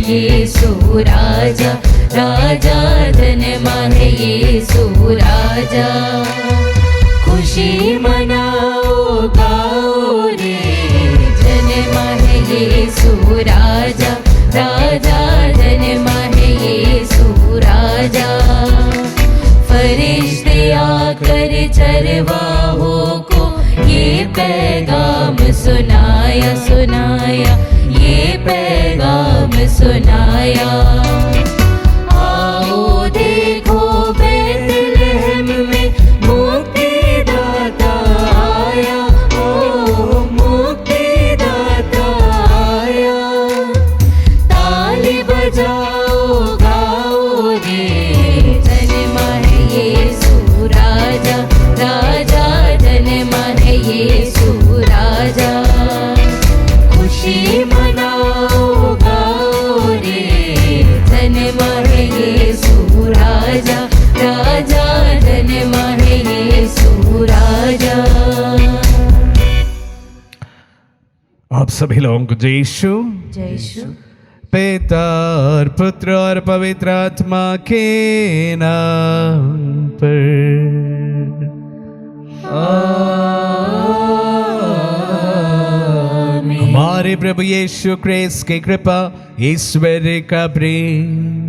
यीशु राजा, राजा धन्यवाद है यीशु राजा। खुशी मनाओ गाओ रे, धन्यवाद है यीशु राजा, राजा धन्यवाद है यीशु राजा। फरिश्ते आकर चरवाहों को ये पैगाम सुनाया, सुनाया ये पैगाम सुनाया। आओ देखो बैतलहम में मुक्तिदाता आया, ओ मुक्तिदाता आया। ताली बजाओ गाओ रे, धन्यवाद है यीशु राजा, राजा धन्यवाद है यीशु राजा। खुशी मनाओ गाओ रे, धन्यवाद है यीशु राजा, राजा धन्यवाद है यीशु राजा। आप सभी लोगों को जय यीशु। जय यीशु। पिता और पुत्र और पवित्र आत्मा के नाम पर आमीन। हमारे प्रभु यीशु क्रिस्त की कृपा, ईश्वर का प्रेम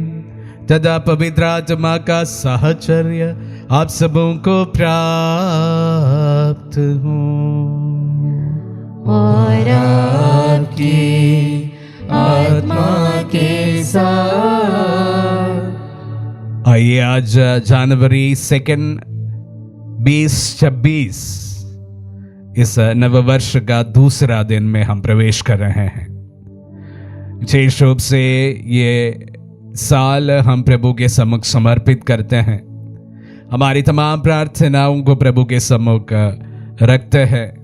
तथा पवित्र आत्मा का साहचर्य आप सबों को प्राप्त हो। और आपकी आत्मा के साथ। आइए आज जनवरी 2 2026 इस नववर्ष का दूसरा दिन में हम प्रवेश कर रहे हैं। विशेष रूप से ये साल हम प्रभु के सम्मुख समर्पित करते हैं। हमारी तमाम प्रार्थनाओं को प्रभु के सम्मुख रखते हैं।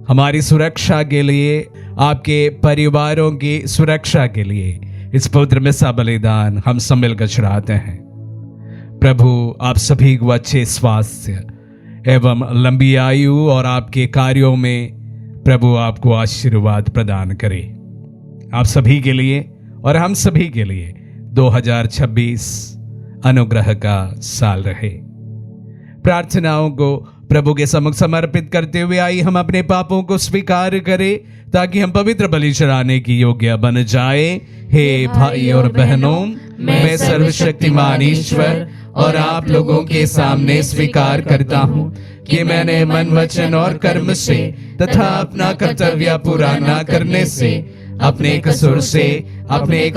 हमारी सुरक्षा के लिए, आपके परिवारों की सुरक्षा के लिए इस पवित्र मिसा बलिदान हम सब मिलकर चढ़ाते हैं। प्रभु आप सभी को अच्छे स्वास्थ्य एवं लंबी आयु और आपके कार्यों में प्रभु आपको आशीर्वाद प्रदान करे। आप सभी के लिए और हम सभी के लिए 2026 अनुग्रह का साल रहे। प्रार्थनाओं को प्रभु के सम्मुख समर्पित करते हुए आइए हम अपने पापों को स्वीकार करें ताकि हम पवित्र बलि चढ़ाने की योग्य बन जाए। हे भाई और बहनों, मैं सर्वशक्तिमान ईश्वर और आप लोगों के सामने स्वीकार करता हूँ कि मैंने मन, वचन और कर्म से तथा अपना कर्तव्य पूरा न करने से, अपने कसूर से, अपने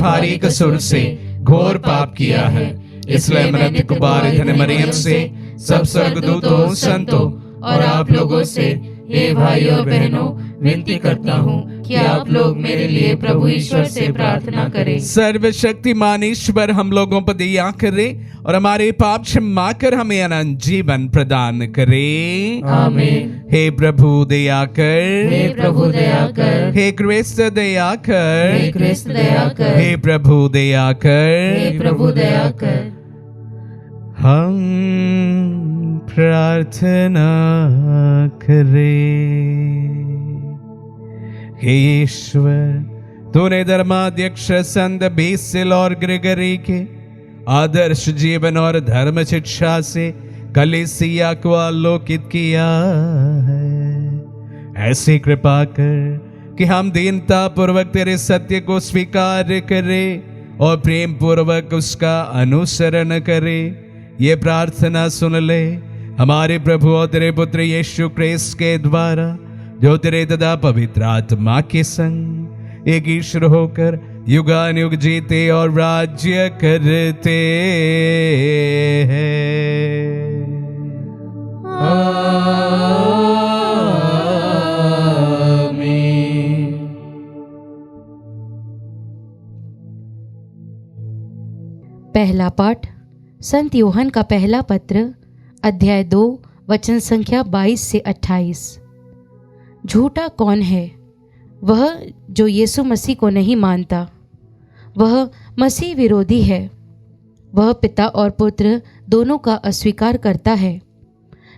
भारी कसूर से घोर पाप किया है। इसलिए मैं अपनी कुमारी धन्य मरियम से, सब स्वर्गदूतों, संतों और आप लोगों से, हे भाई और बहनों, विनती करता हूँ कि आप लोग मेरे लिए प्रभु ईश्वर से प्रार्थना करें। सर्वशक्तिमान ईश्वर हम लोगों पर दया करे और हमारे पाप क्षमा कर हमें अनंत जीवन प्रदान करे। आमीन। हे प्रभु दया कर, हे प्रभु दया कर, हे क्रिस्त दया कर, हे क्रिस्त दया कर, हे प्रभु दया कर, हे प्रभु दया कर। हम प्रार्थना करें। हे ईश्वर, तूने धर्माध्यक्ष संत बेसिल और ग्रेगरी के आदर्श जीवन और धर्म शिक्षा से कलीसिया को आलोकित किया है। ऐसी कृपा कर कि हम दीनता पूर्वक तेरे सत्य को स्वीकार करें और प्रेम पूर्वक उसका अनुसरण करें। ये प्रार्थना सुन ले हमारे प्रभु और तेरे पुत्र यीशु क्रिस्त के द्वारा, जो तेरे तथा पवित्र आत्मा के संग एक ईश्वर होकर युगानुयुग जीते और राज्य करते हैं। आमीन। पहला पाठ संत यूहन्ना का पहला पत्र, अध्याय 2, वचन संख्या 22 से 28। झूठा कौन है? वह जो यीशु मसीह को नहीं मानता, वह मसीह विरोधी है। वह पिता और पुत्र दोनों का अस्वीकार करता है।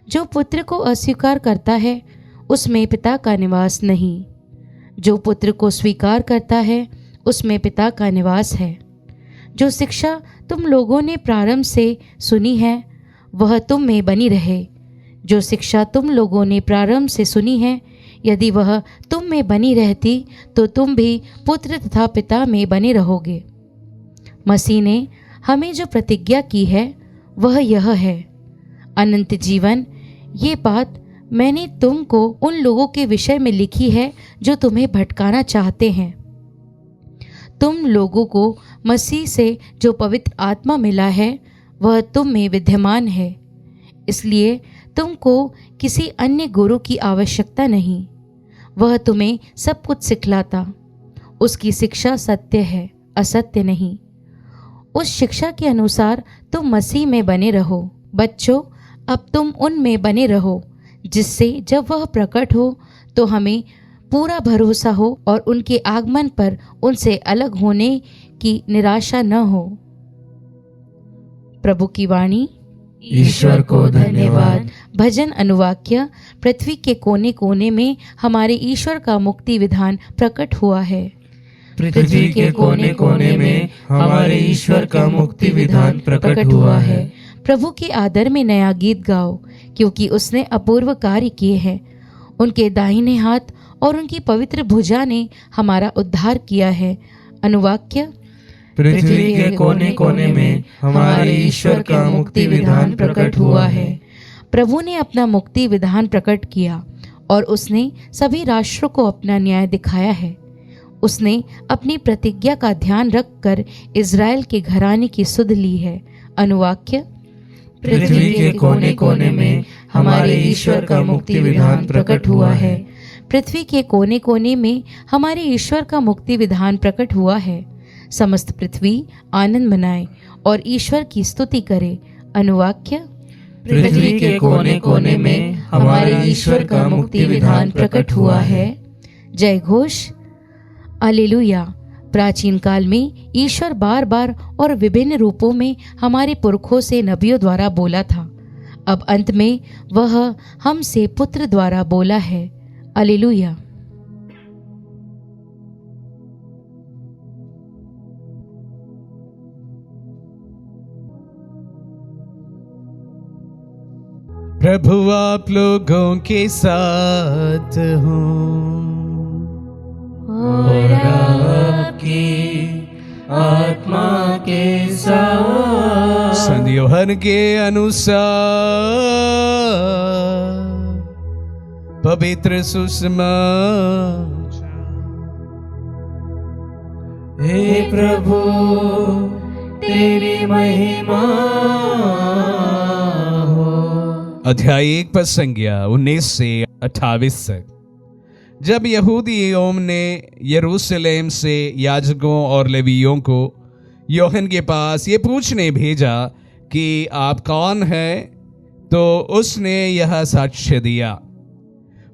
जो पुत्र को अस्वीकार करता है, उसमें पिता का निवास नहीं। जो पुत्र को स्वीकार करता है, उसमें पिता का निवास है। जो शिक्षा तुम लोगों ने प्रारंभ से सुनी है वह तुम में बनी रहे। जो शिक्षा तुम लोगों ने प्रारंभ से सुनी है, यदि वह तुम में बनी रहती तो तुम भी पुत्र तथा पिता में बने रहोगे। मसीह ने हमें जो प्रतिज्ञा की है वह यह है, अनंत जीवन। ये बात मैंने तुमको उन लोगों के विषय में लिखी है जो तुम्हें भटकाना चाहते हैं। तुम लोगों को मसीह से जो पवित्र आत्मा मिला है वह तुम में विद्यमान है, इसलिए तुमको किसी अन्य गुरु की आवश्यकता नहीं। वह तुम्हें सब कुछ सिखलाता। उसकी शिक्षा सत्य है, असत्य नहीं। उस शिक्षा के अनुसार तुम मसीह में बने रहो। बच्चों, अब तुम उनमें बने रहो, जिससे जब वह प्रकट हो तो हमें पूरा भरोसा हो और उनके आगमन पर उनसे अलग होने की निराशा न हो। प्रभु की वाणी। ईश्वर को धन्यवाद। भजन अनुवाक्य। पृथ्वी के कोने कोने में हमारे ईश्वर का मुक्ति विधान प्रकट हुआ है। पृथ्वी के कोने कोने में हमारे ईश्वर का मुक्ति विधान प्रकट हुआ है। प्रभु के आदर में नया गीत गाओ, क्योंकि उसने अपूर्व कार्य किए हैं। उनके दाहिने हाथ और उनकी पवित्र भुजा ने हमारा उद्धार किया है। अनुवाक्य। पृथ्वी के कोने कोने में हमारे ईश्वर का मुक्ति विधान प्रकट हुआ है। प्रभु ने अपना मुक्ति विधान प्रकट किया और उसने सभी राष्ट्रों को अपना न्याय दिखाया है। उसने अपनी प्रतिज्ञा का ध्यान रखकर इज़राइल के घराने की सुध ली है। अनुवाक्य। पृथ्वी के कोने कोने में हमारे ईश्वर का मुक्ति विधान प्रकट हुआ है। पृथ्वी के कोने कोने में हमारे ईश्वर का मुक्ति विधान प्रकट हुआ है। समस्त पृथ्वी आनंद मनाए और ईश्वर की स्तुति करे। अनुवाक्य। पृथ्वी के कोने कोने में हमारे ईश्वर का मुक्ति विधान प्रकट हुआ है। जय घोष। हालेलुया। प्राचीन काल में ईश्वर बार बार और विभिन्न रूपों में हमारे पुरखों से नबियों द्वारा बोला था। अब अंत में वह हमसे पुत्र द्वारा बोला है। हालेलुया। प्रभु आप लोगों के साथ हो और आपकी आत्मा के साथ। संत यूहन्ना के अनुसार पवित्र सुसमाचार। हे प्रभु तेरी महिमा हो। अध्याय 1 पद संज्ञा 19 से 28 तक। जब यहूदियों ने यरूशलेम से याजकों और लेवियों को यूहन्ना के पास ये पूछने भेजा कि आप कौन हैं, तो उसने यह साक्ष्य दिया।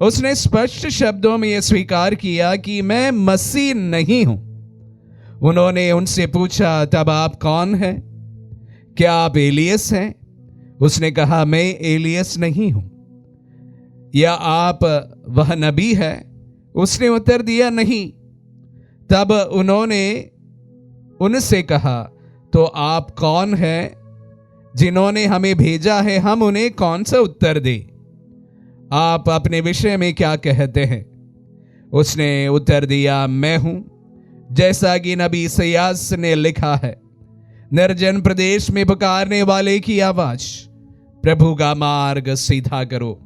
उसने स्पष्ट शब्दों में यह स्वीकार किया कि मैं मसीह नहीं हूं। उन्होंने उनसे पूछा, तब आप कौन हैं? क्या आप एलियस हैं? उसने कहा, मैं एलियस नहीं हूं। या आप वह नबी है? उसने उत्तर दिया, नहीं। तब उन्होंने उनसे कहा, तो आप कौन हैं? जिन्होंने हमें भेजा है, हम उन्हें कौन सा उत्तर दें? आप अपने विषय में क्या कहते हैं? उसने उत्तर दिया, मैं हूं, जैसा कि नबी इसायास ने लिखा है, निर्जन प्रदेश में पुकारने वाले की आवाज, प्रभु का मार्ग सीधा करो।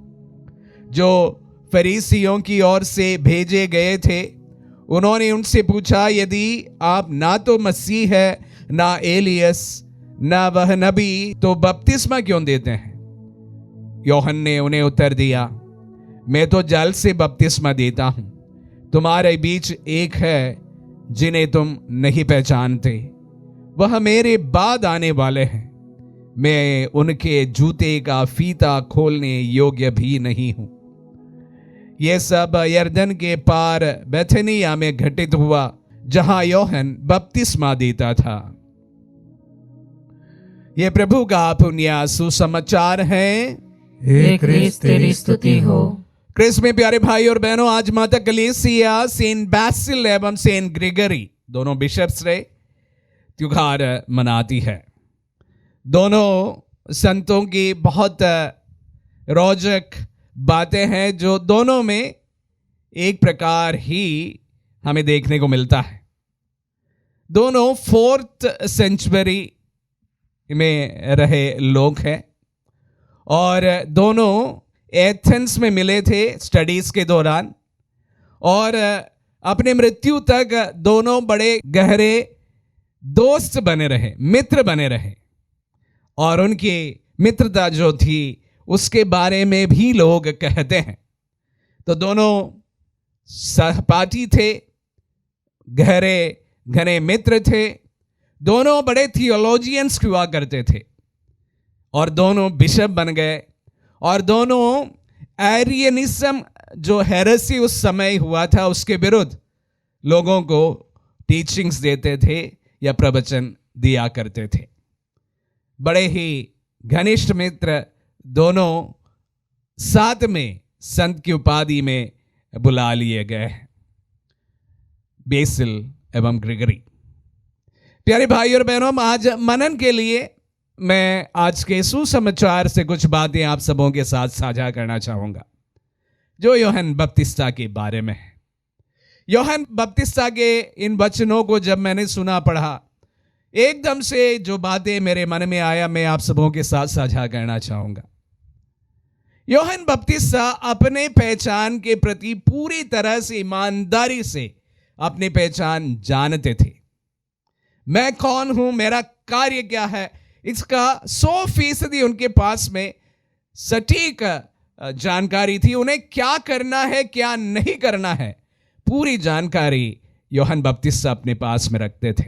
जो फरीसियों की ओर से भेजे गए थे, उन्होंने उनसे पूछा, यदि आप ना तो मसीह है, ना एलियस, ना वह नबी, तो बपतिस्मा क्यों देते हैं? यूहन्ना ने उन्हें उत्तर दिया, मैं तो जल से बपतिस्मा देता हूं। तुम्हारे बीच एक है जिन्हें तुम नहीं पहचानते, वह मेरे बाद आने वाले हैं। मैं उनके जूते का फीता खोलने योग्य भी नहीं हूं। यह सब यरदन के पार बेथनिया में घटित हुआ, जहां यूहन्ना बपतिस्मा देता था। यह प्रभु का पुण्य सुसमाचार है। हे क्रिस्त तेरी स्तुति हो। क्रिस्त में प्यारे भाई और बहनों, आज माता कलीसिया सेंट बैसिल एवं सेंट ग्रेगरी दोनों बिशप्स ने त्योहार मनाती है। दोनों संतों की बहुत रोचक बातें हैं जो दोनों में एक प्रकार ही हमें देखने को मिलता है। दोनों 4th सेंचुरी में रहे लोग हैं और दोनों एथेंस में मिले थे स्टडीज के दौरान, और अपने मृत्यु तक दोनों बड़े गहरे दोस्त बने रहे, मित्र बने रहे। और उनकी मित्रता जो थी उसके बारे में भी लोग कहते हैं। तो दोनों सहपाठी थे, गहरे घने मित्र थे, दोनों बड़े थियोलॉजियंस हुआ करते थे और दोनों बिशप बन गए। और दोनों एरियनिज्म जो हेरेसी उस समय हुआ था उसके विरुद्ध लोगों को टीचिंग्स देते थे या प्रवचन दिया करते थे। बड़े ही घनिष्ठ मित्र दोनों साथ में संत की उपाधि में बुला लिए गए, बेसिल एवं ग्रेगरी। प्यारे भाई और बहनों, आज मनन के लिए मैं आज के सुसमाचार से कुछ बातें आप सबों के साथ साझा करना चाहूंगा जो यूहन्ना बपतिस्ता के बारे में है। यूहन्ना बपतिस्ता के इन वचनों को जब मैंने सुना, पढ़ा, एकदम से जो बातें मेरे मन में आया मैं आप सबों के साथ साझा करना चाहूंगा। यूहन्ना बपतिस्ता अपने पहचान के प्रति पूरी तरह से ईमानदारी से अपनी पहचान जानते थे। मैं कौन हूं, मेरा कार्य क्या है, इसका 100% उनके पास में सटीक जानकारी थी। उन्हें क्या करना है, क्या नहीं करना है, पूरी जानकारी यूहन्ना बपतिस्ता अपने पास में रखते थे।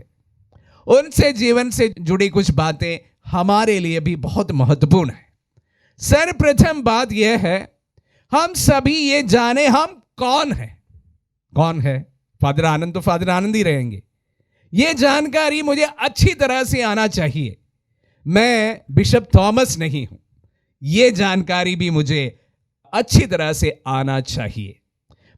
उनसे जीवन से जुड़ी कुछ बातें हमारे लिए भी बहुत महत्वपूर्ण है। सर्वप्रथम बात यह है, हम सभी ये जाने हम कौन हैं। कौन है? फादर आनंद तो फादर आनंद ही रहेंगे। ये जानकारी मुझे अच्छी तरह से आना चाहिए। मैं बिशप थॉमस नहीं हूं, ये जानकारी भी मुझे अच्छी तरह से आना चाहिए।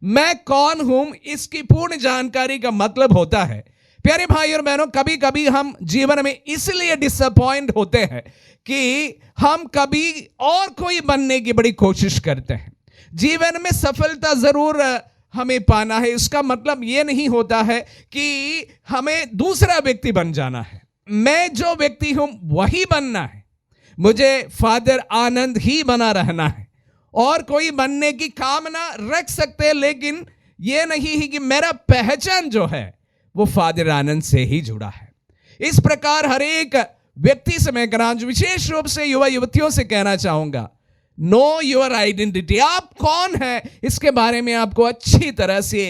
मैं कौन हूं, इसकी पूर्ण जानकारी का मतलब होता है, प्यारे भाई और बहनों, कभी कभी हम जीवन में इसलिए डिसअपॉइंट होते हैं कि हम कभी और कोई बनने की बड़ी कोशिश करते हैं। जीवन में सफलता जरूर हमें पाना है, इसका मतलब यह नहीं होता है कि हमें दूसरा व्यक्ति बन जाना है। मैं जो व्यक्ति हूं वही बनना है, मुझे फादर आनंद ही बना रहना है। और कोई बनने की कामना रख सकते हैं, लेकिन यह नहीं है कि मेरा पहचान जो है वो फादर आनंद से ही जुड़ा है। इस प्रकार हर एक व्यक्ति से मैं विशेष रूप से युवा युवतियों से कहना चाहूंगा, नो योर आइडेंटिटी। आप कौन है, इसके बारे में आपको अच्छी तरह से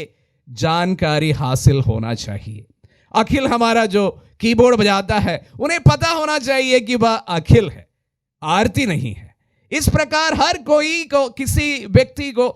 जानकारी हासिल होना चाहिए। अखिल हमारा जो कीबोर्ड बजाता है, उन्हें पता होना चाहिए कि वह अखिल है, आरती नहीं है। इस प्रकार हर कोई को, किसी व्यक्ति को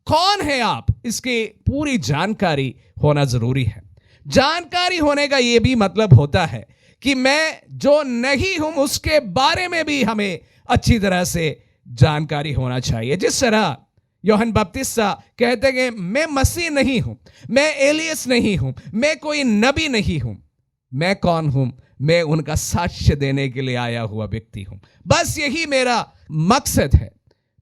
कौन है आप, इसकी पूरी जानकारी होना जरूरी है। जानकारी होने का यह भी मतलब होता है कि मैं जो नहीं हूं उसके बारे में भी हमें अच्छी तरह से जानकारी होना चाहिए। जिस तरह यूहन्ना बपतिस्ता कहते हैं कि मैं मसीह नहीं हूं, मैं एलियस नहीं हूं, मैं कोई नबी नहीं हूं। मैं कौन हूं? मैं उनका साक्ष्य देने के लिए आया हुआ व्यक्ति हूं। बस यही मेरा मकसद है।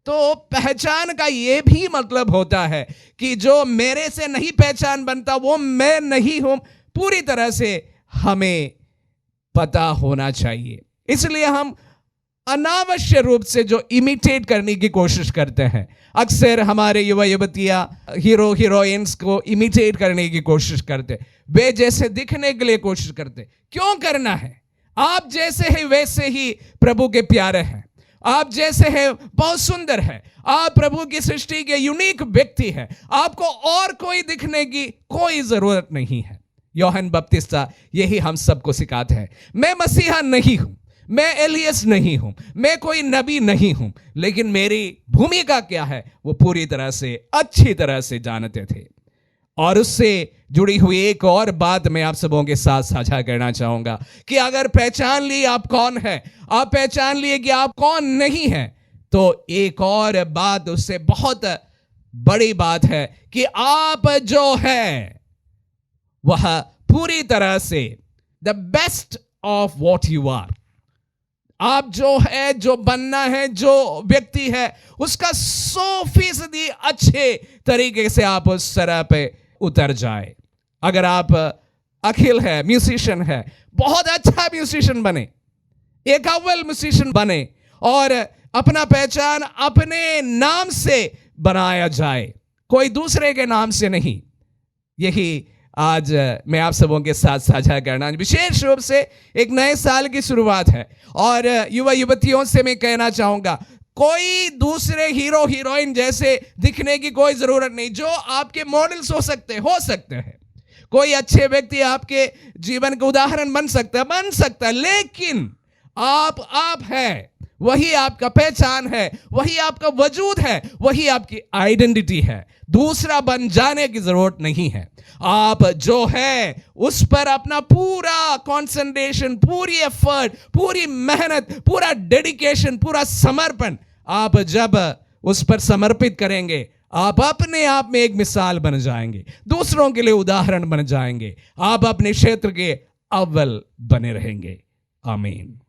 तो पहचान का यह भी मतलब होता है कि जो मेरे से नहीं पहचान बनता वो मैं नहीं हूं, पूरी तरह से हमें पता होना चाहिए। इसलिए हम अनावश्यक रूप से जो इमिटेट करने की कोशिश करते हैं, अक्सर हमारे युवा युवतियां हीरो हीरोइंस को इमिटेट करने की कोशिश करते, वे जैसे दिखने के लिए कोशिश करते। क्यों करना है? आप जैसे हैं वैसे ही प्रभु के प्यारे हैं, आप जैसे हैं बहुत सुंदर है, आप प्रभु की सृष्टि के यूनिक व्यक्ति है, आपको और कोई दिखने की कोई जरूरत नहीं है। यूहन्ना बपतिस्ता यही हम सबको सिखाते हैं। मैं मसीहा नहीं हूं, मैं एलियस नहीं हूं, मैं कोई नबी नहीं हूं, लेकिन मेरी भूमिका क्या है वो पूरी तरह से अच्छी तरह से जानते थे। और उससे जुड़ी हुई एक और बात मैं आप सबों के साथ साझा करना चाहूंगा कि अगर पहचान ली आप कौन है, आप पहचान लिए कि आप कौन नहीं है, तो एक और बात उससे बहुत बड़ी बात है कि आप जो है वह पूरी तरह से the best of what you are. आप जो है, जो बनना है, जो व्यक्ति है, उसका 100% अच्छे तरीके से आप उस तरह पे उतर जाए। अगर आप अखिल है, म्यूजिशियन है, बहुत अच्छा म्यूजिशियन बने, एक अव्वल म्यूजिशियन बने और अपना पहचान अपने नाम से बनाया जाए, कोई दूसरे के नाम से नहीं। यही आज मैं आप सबों के साथ साझा करना, विशेष रूप से एक नए साल की शुरुआत है और युवा युवतियों से मैं कहना चाहूंगा, कोई दूसरे हीरो हीरोइन जैसे दिखने की कोई जरूरत नहीं। जो आपके मॉडल्स हो सकते हैं, कोई अच्छे व्यक्ति आपके जीवन का उदाहरण बन सकता है, लेकिन आप है, वही आपका पहचान है, वही आपका वजूद है, वही आपकी आइडेंटिटी है। दूसरा बन जाने की जरूरत नहीं है। आप जो है उस पर अपना पूरा कंसंट्रेशन, पूरी एफर्ट, पूरी मेहनत, पूरा डेडिकेशन, पूरा समर्पण आप जब उस पर समर्पित करेंगे, आप अपने आप में एक मिसाल बन जाएंगे, दूसरों के लिए उदाहरण बन जाएंगे, आप अपने क्षेत्र के अव्वल बने रहेंगे। आमीन।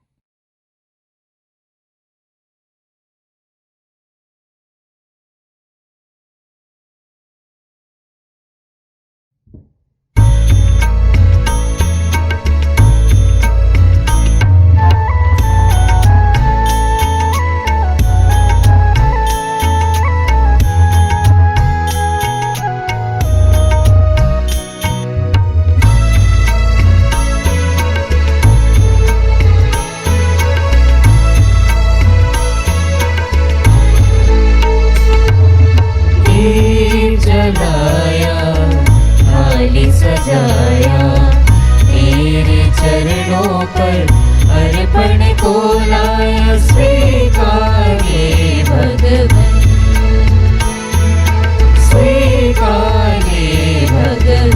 जलाया, थाली सजाया, तेरे चरणों पर अर्पण को लाया। स्वीकारे भगवन, स्वीकारे भगवन।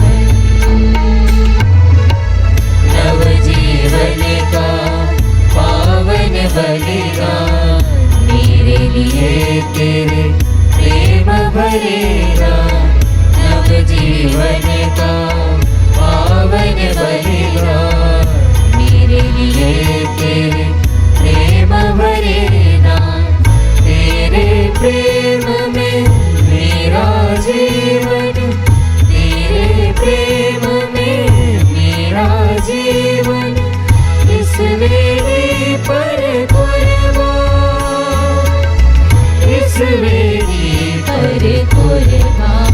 नवजीवन का पावन बलिदान, मेरे लिए तेरे प्रेम भरेगा। नवजीवन का पावन बलिदान, मेरे लिए तेरे प्रेम भरेगा। तेरे प्रेम में मेरा जीवन, तेरे प्रेम में मेरा जीवन। इस वेदी पर कुर्बान, इस वेदी पर कुर्बान।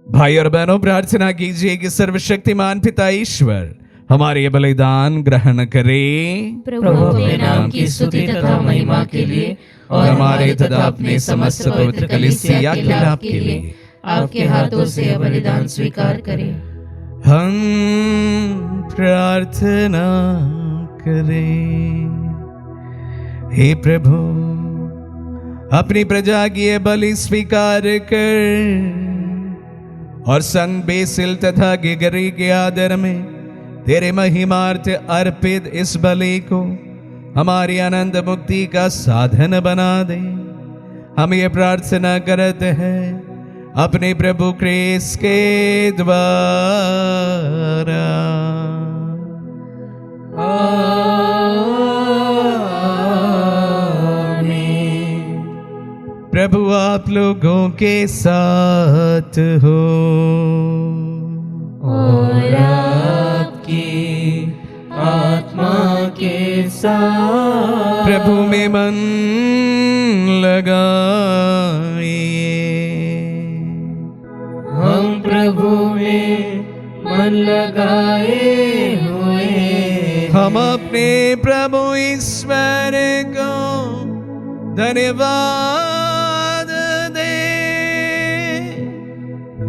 भाई और बहनों, प्रार्थना कीजिए कि सर्वशक्तिमान पिता ईश्वर हमारे ये बलिदान ग्रहण करे, प्रभु अपने नाम की स्तुति तथा महिमा के लिए और हमारे तथा अपने समस्त पवित्र कलीसिया के लाभ के लिए आपके हाथों से यह बलिदान स्वीकार करें। हम प्रार्थना करें। हे प्रभु, अपनी प्रजा की ये बलि स्वीकार कर और संग बेसिल तथा गिगरी के आदर में तेरे महिमार्थ अर्पित इस बलि को हमारी अनंत मुक्ति का साधन बना दे। हम ये प्रार्थना करते हैं अपने प्रभु क्रिस्त के द्वारा। प्रभु आप लोगों के साथ हो और आपकी आत्मा के साथ। प्रभु में मन लगाइए। हम प्रभु में मन आए हुए हम अपने प्रभु ईश्वर को धन्यवाद दे।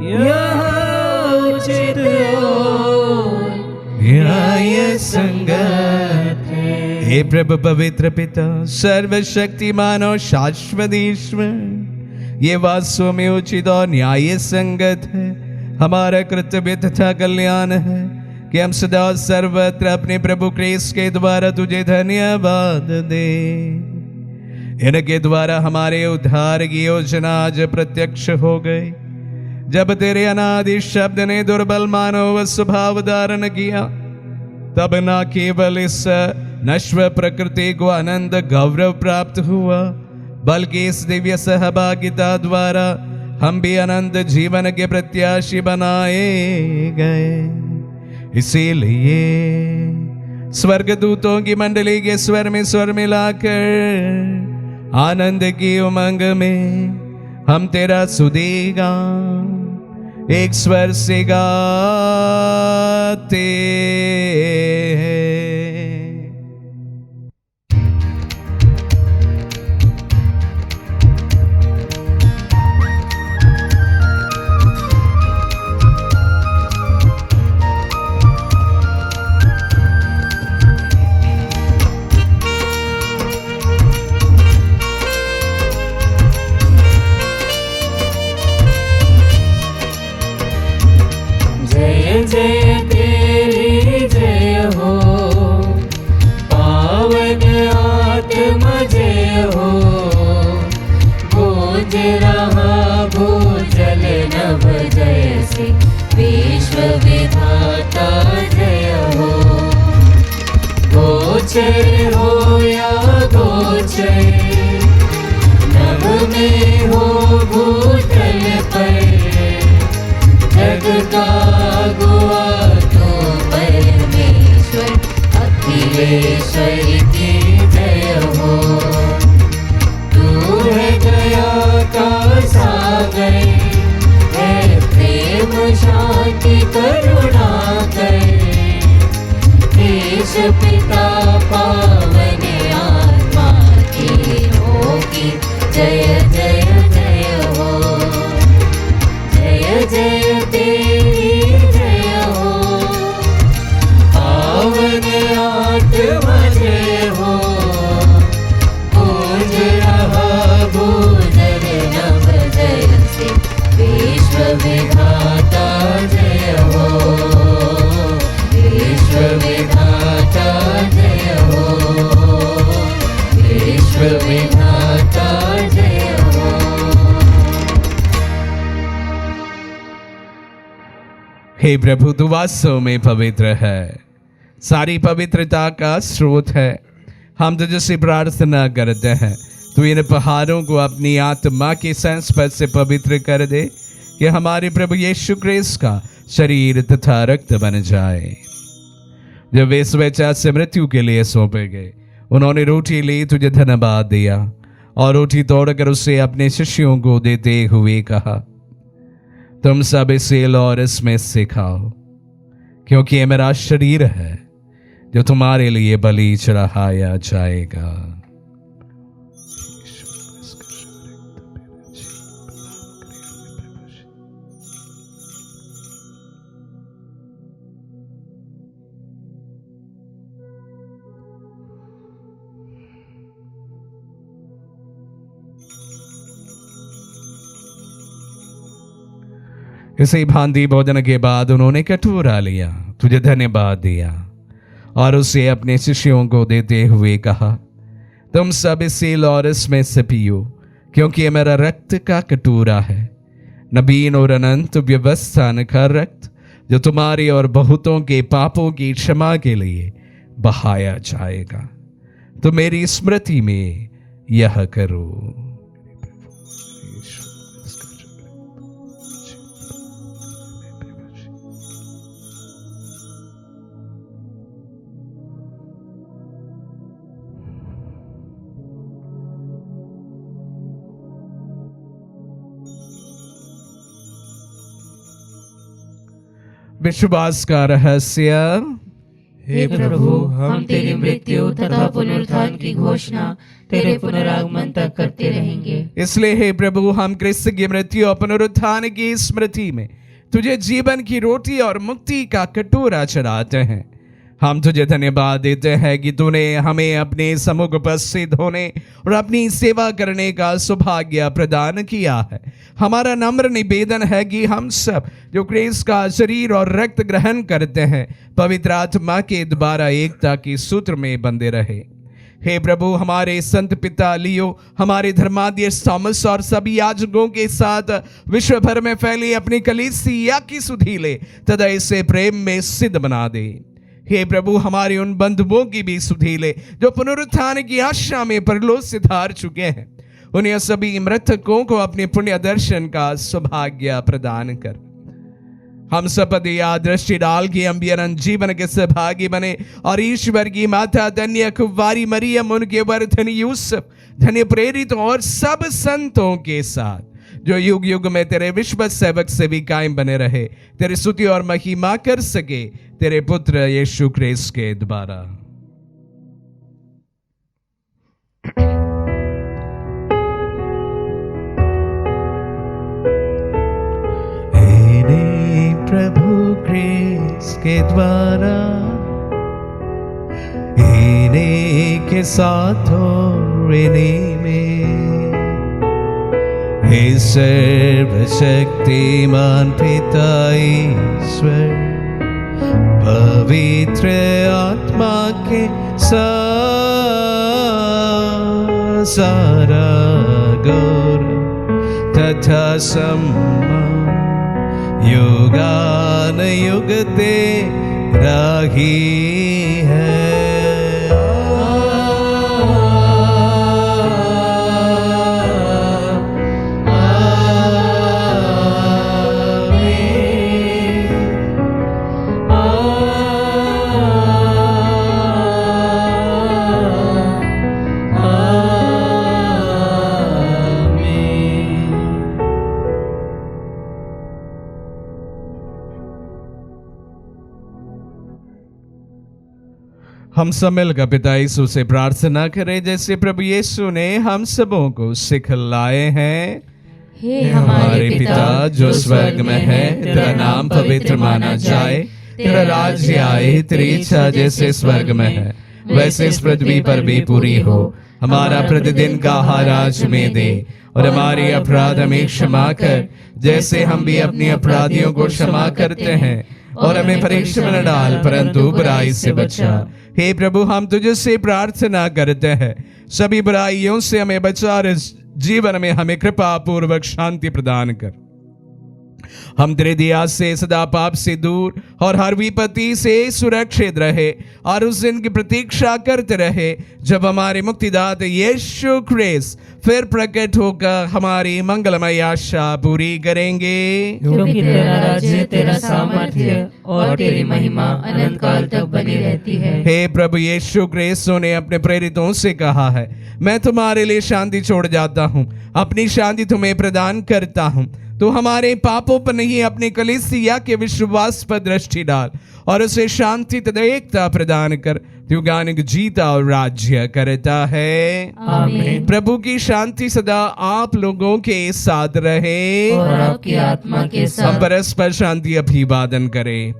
यह उचित और न्याय संगत है। हे प्रभु पवित्र पिता सर्वशक्तिमान और शाश्वत ईश्वर, ये वास्तव में उचित और न्याय संगत है, हमारा कर्तव्य तथा कल्याण है कि हम सदा और सर्वत्र अपने प्रभु क्रिस्त के द्वारा तुझे धन्यवाद दे। इनके द्वारा हमारे उद्धार की योजना आज प्रत्यक्ष हो गई, जब तेरे अनादि शब्द ने दुर्बल मानव स्वभाव धारण किया, तब न केवल इस नश्वर प्रकृति को आनंद गौरव प्राप्त हुआ, बल्कि इस दिव्य सहभागिता द्वारा हम भी अनंत जीवन के प्रत्याशी बनाए गए। इसीलिए स्वर्गदूतों की मंडली के स्वर में स्वर मिलाकर आनंद की उमंग में हम तेरा सुदेगा एक स्वर से गाते हैं। जय तेरी जय हो, पावन आत्मा जय हो। गूंज रहा भूजल नभ जैसे, विश्व विधाता जय हो। गोचर हो या गोचर, नभ में हो भूतल पर, जग का गुआ तो परमेश्वर अखिलेश्वर की जय हो। तू है दया का सागर, है प्रेम शांति करुणा कर। देश पिता पावन आत्मा की होगी जय जय जय हो। जय जय तेरी जय हो, पावन आत्मा जय हो। गूंज रहा भूजल नभ जैसे, विश्व विधाता जय हो। विश्व विधाता जय हो, विश्व विधाता जय हो। हे प्रभु, तू वास्तव में पवित्र है, सारी पवित्रता का स्रोत है। हम तुझसे प्रार्थना करते हैं, तू इन पहाड़ों को अपनी आत्मा के संस्पर्श से पवित्र कर दे, कि हमारे प्रभु यीशु क्रिस्त का शरीर तथा रक्त बन जाए। जब वे स्वेच्छा से मृत्यु के लिए सौंपे गए, उन्होंने रोटी ली, तुझे धन्यवाद दिया और रोटी तोड़कर उसे अपने शिष्यों को देते हुए कहा, तुम सब इसे लो और इसमें से खाओ, क्योंकि ये मेरा शरीर है जो तुम्हारे लिए बलि चढ़ाया जाएगा। इसी भांति भोजन के बाद उन्होंने कटोरा लिया, तुझे धन्यवाद दिया और उसे अपने शिष्यों को देते हुए कहा, तुम सब इसे लो और इसमें से पियो, क्योंकि ये मेरा रक्त का कटोरा है, नवीन और अनंत व्यवस्थान का रक्त, जो तुम्हारे और बहुतों के पापों की क्षमा के लिए बहाया जाएगा। तो मेरी स्मृति में यह करो। विश्वास का रहस्य। हे प्रभु, हम तेरी मृत्यु तथा पुनरुत्थान की घोषणा तेरे पुनरागमन तक करते रहेंगे। इसलिए हे प्रभु, हम क्रिस्त की मृत्यु और पुनरुत्थान की स्मृति में तुझे जीवन की रोटी और मुक्ति का कटोरा चढ़ाते हैं। हम तुझे धन्यवाद देते हैं कि तूने हमें अपने सम्मुख उपस्थित होने और अपनी सेवा करने का सौभाग्य प्रदान किया है। हमारा नम्र निवेदन है कि हम सब जो क्रिस्त का शरीर और रक्त ग्रहण करते हैं, पवित्र आत्मा के द्वारा एकता के सूत्र में बंधे रहे। हे प्रभु, हमारे संत पिता लियो, हमारे धर्माध्यक्ष थॉमस और सभी याजकों के साथ विश्व भर में फैली अपनी कलीसिया की सुधि ले तथा इसे प्रेम में सिद्ध बना दे। हे प्रभु, हमारे उन बंधुओं की भी सुधि ले जो पुनरुत्थान की आशा में परलोक से धार चुके हैं। उन्हें सभी मृतकों को अपने पुण्य दर्शन का सौभाग्य प्रदान कर। हम सपदि या दृष्टि डाल के हम भी अनंत जीवन के सहभागी बने और ईश्वर की माता धन्य कुंवारी मरियम, उनके वर धन्य यूसुफ, धन्य प्रेरित और सब संतों के साथ जो युग युग में तेरे विश्व सेवक से भी कायम बने रहे, तेरी स्तुति और महिमा कर सके तेरे पुत्र यीशु क्रिस्त के द्वारा। प्रभु क्रिस्त के द्वारा इन्हीं के साथ और इन्हीं में हे सर्वशक्तिमान पिता ईश्वर पवित्र आत्मा के साथ सारा गौरव तथा सम्मान युगान युग तेरा ही है। हम सब मिलकर पिता यीशु से प्रार्थना करें जैसे प्रभु यीशु ने हम सबों को सिखलाए हैं। हे हमारे पिता जो स्वर्ग में है, तेरा नाम पवित्र माना जाए, तेरा राज्य आए, तेरी इच्छा जैसे स्वर्ग में है वैसे इस पृथ्वी पर भी पूरी हो। हमारा प्रतिदिन का आहार आज हमें दे और हमारे अपराध हमें क्षमा कर जैसे हम भी अपने अपराधियों को क्षमा करते हैं, और हमें परीक्षा में न डाल परंतु बुराई से बचा। हे प्रभु, हम तुझे से प्रार्थना करते हैं, सभी बुराइयों से हमें बचा और इस जीवन में हमें कृपा पूर्वक शांति प्रदान कर। हम तेरे दया से सदा पाप से दूर और हर विपत्ति से सुरक्षित रहे और उस दिन की प्रतीक्षा करते रहे जब हमारे मुक्तिदाता यीशु क्रिस्त फिर प्रकट होकर हमारी मंगलमय आशा पूरी करेंगे। क्योंकि तेरा राज्य, तेरा सामर्थ्य और तेरी महिमा अनंत काल तक बनी रहती है। हे प्रभु यीशु क्रिस्त ने अपने प्रेरितों से कहा है, मैं तुम्हारे लिए शांति छोड़ जाता हूँ, अपनी शांति तुम्हें प्रदान करता हूँ। तो हमारे पापों पर नहीं, अपने कलीसिया के विश्वास पर दृष्टि डाल और उसे शांति तथा एकता प्रदान कर। तू गानिक जीता और राज्य करता है। आमीन। प्रभु की शांति सदा आप लोगों के साथ रहे और आपकी आत्मा के साथ। हम परस्पर शांति अभिवादन करें।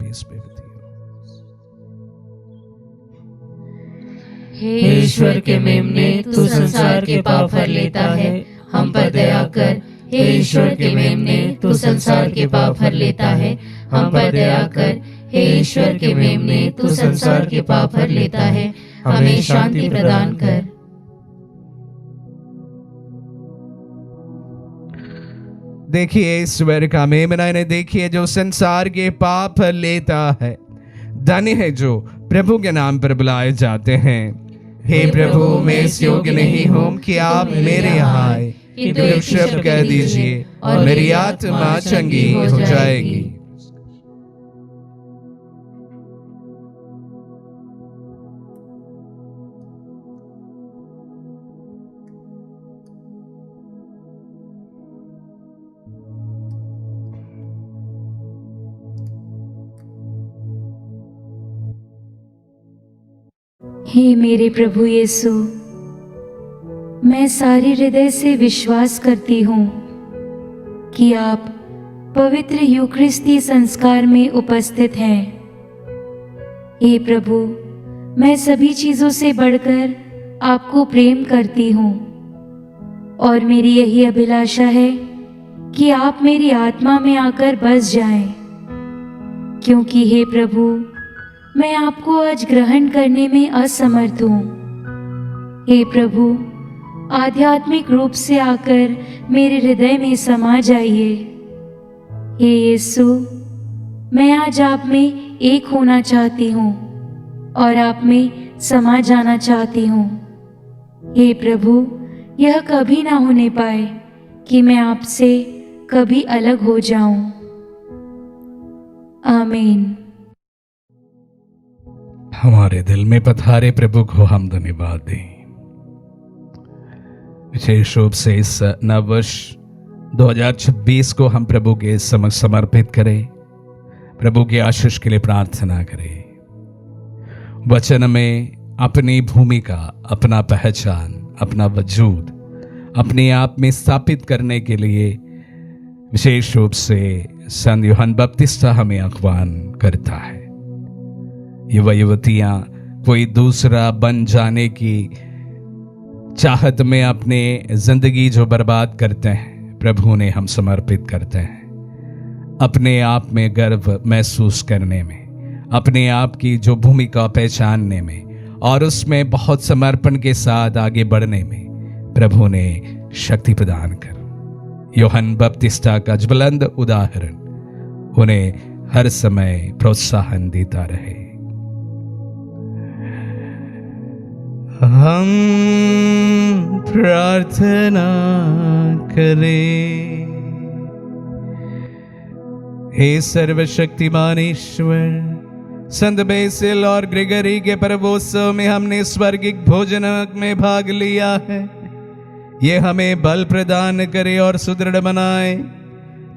हे ईश्वर के मेमने, तू संसार के पाप हर लेता है, हम पर दया कर। हे ईश्वर के मेमने, तू संसार के पाप हर लेता है, हम पर दया कर। हे ईश्वर के मेमने, तू संसार के पाप हर लेता है, हमें शांति प्रदान कर। देखिए ईश्वर का मेमना ने, देखिए जो संसार के पाप लेता है। धन्य है जो प्रभु के नाम पर बुलाए जाते हैं। हे प्रभु, मैं इस योग्य नहीं हूँ कि आप मेरे यहाँ आए, किंतु एक शब्द कह दीजिए और मेरी आत्मा चंगी हो जाएगी। हे मेरे प्रभु यीशु, मैं सारे हृदय से विश्वास करती हूँ कि आप पवित्र यूक्रिस्ती संस्कार में उपस्थित हैं। हे प्रभु, मैं सभी चीज़ों से बढ़कर आपको प्रेम करती हूँ और मेरी यही अभिलाषा है कि आप मेरी आत्मा में आकर बस जाएं, क्योंकि हे प्रभु, मैं आपको आज ग्रहण करने में असमर्थ हूँ। हे प्रभु, आध्यात्मिक रूप से आकर मेरे हृदय में समा जाइए। हे यीशु, मैं आज आप में एक होना चाहती हूँ और आप में समा जाना चाहती हूँ। हे प्रभु, यह कभी ना होने पाए कि मैं आपसे कभी अलग हो जाऊं। आमीन। हमारे दिल में पधारे प्रभु को हम धन्यवाद दें। विशेष रूप से इस नव वर्ष 2026 को हम प्रभु के समक्ष समर्पित करें, प्रभु के आशीष के लिए प्रार्थना करें। वचन में अपनी भूमिका, अपना पहचान, अपना वजूद अपने आप में स्थापित करने के लिए विशेष रूप से संत यूहन्ना बपतिस्ता हमें आह्वान करता है। युवा युवतियां कोई दूसरा बन जाने की चाहत में अपने जिंदगी जो बर्बाद करते हैं, प्रभु ने हम समर्पित करते हैं। अपने आप में गर्व महसूस करने में, अपने आप की जो भूमिका पहचानने में और उसमें बहुत समर्पण के साथ आगे बढ़ने में प्रभु ने शक्ति प्रदान कर यूहन्ना बपतिस्ता का ज्वलंत उदाहरण उन्हें हर समय प्रोत्साहन देता रहे। हम प्रार्थना करें। हे सर्वशक्तिमान ईश्वर, संत बेसिल और ग्रेगरी के पर्वोत्सव में हमने स्वर्गिक भोजन में भाग लिया है। ये हमें बल प्रदान करे और सुदृढ़ बनाए,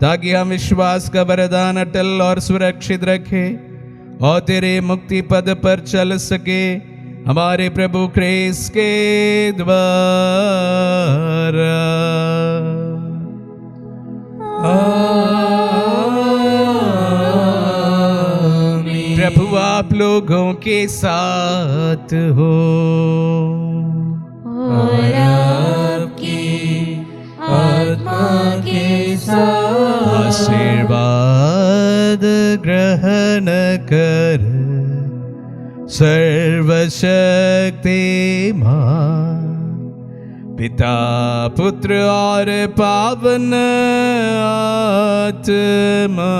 ताकि हम विश्वास का वरदान अटल और सुरक्षित रखे और तेरे मुक्ति पद पर चल सके, हमारे प्रभु क्रिस्त के द्वारा। प्रभु आप लोगों के साथ हो और आपकी आत्मा के साथ। आशीर्वाद ग्रहण कर सर्वशक्तिमान पिता, पुत्र और पावन आत्मा।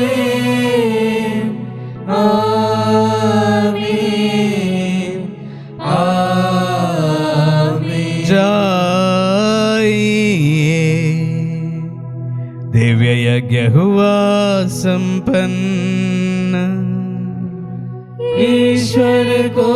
आमीन, आमीन, आमीन। जाइए, दिव्य यज्ञ हुआ संपन्न। ईश्वर को